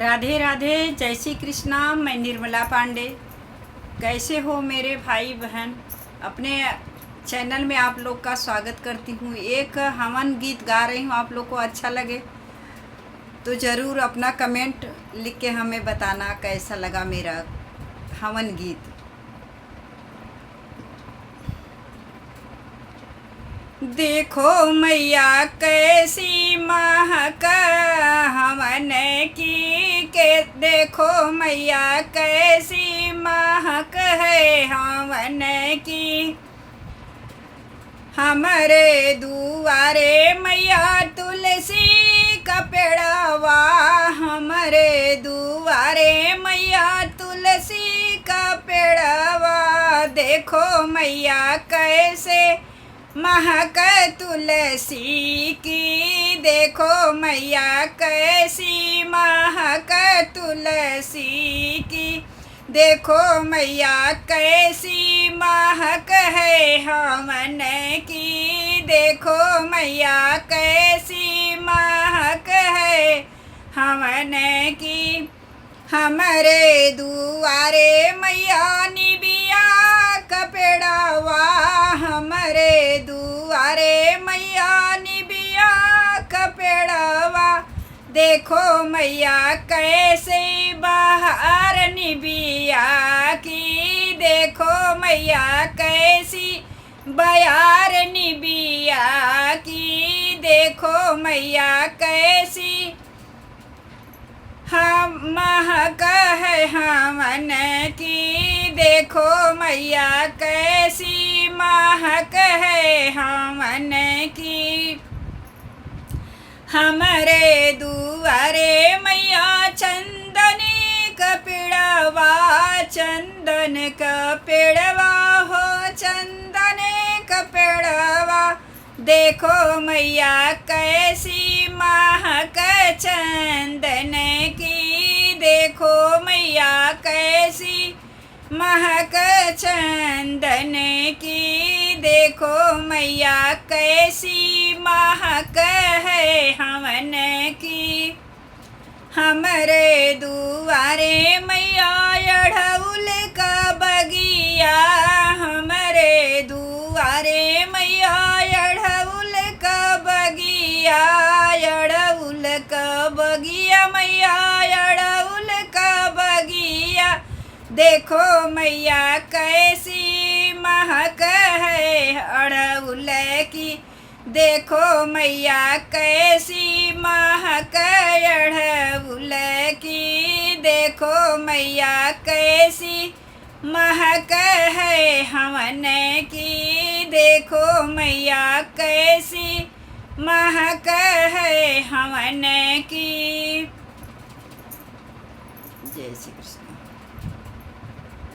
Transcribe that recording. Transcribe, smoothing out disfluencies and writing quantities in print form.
राधे राधे, जय श्री कृष्णा। मैं निर्मला पांडे। कैसे हो मेरे भाई बहन? अपने चैनल में आप लोग का स्वागत करती हूँ। एक हवन गीत गा रही हूँ, आप लोग को अच्छा लगे तो ज़रूर अपना कमेंट लिख के हमें बताना कैसा लगा मेरा हवन गीत। देखो मैया कैसी महक हवन की के देखो मैया कैसी महक है हवन की। हमारे दुआरे मैया तुलसी का पेड़वा, हमारे दुआरे मैया तुलसी का पेड़वा। देखो मैया कैसे महक तुलसी की, देखो मैया कैसी महक तुलसी की। देखो मैया कैसी महक है हवन की, देखो मैया कैसी महक है हवन की। हमारे दुआरे मैया निबिया का पेड़वा, हमारे दुआरे मैया निबिया का पेड़वा। देखो मैया कैसे बहार निबिया की, देखो मैया कैसी बयार निबिया की। देखो मैया कैसी हम महक है हवन की, देखो मैया कैसी महक है हवन की। हमारे दुआरे मैया चंदनी का पेड़वा, चंदन का पेड़वा हो चंदन का पेड़वा। देखो मैया कैसी महक चंदन की, देखो मैया कैसी महक चंदन की। देखो मैया कैसी महक है हवन की। हमारे दुआरे मैया अढ़उल का बगिया, हमारे दुआरे मैया अढ़उल का बगिया, अढ़उल का बगिया मैया अढ़उल का बगिया। देखो मैया कैसी महक है अढ़उल की, देखो मैया कैसी महक अढ़उल की। देखो मैया कैसी महक है हवन की, देखो मैया कैसी महक है हवन की। जय श्री कृष्ण।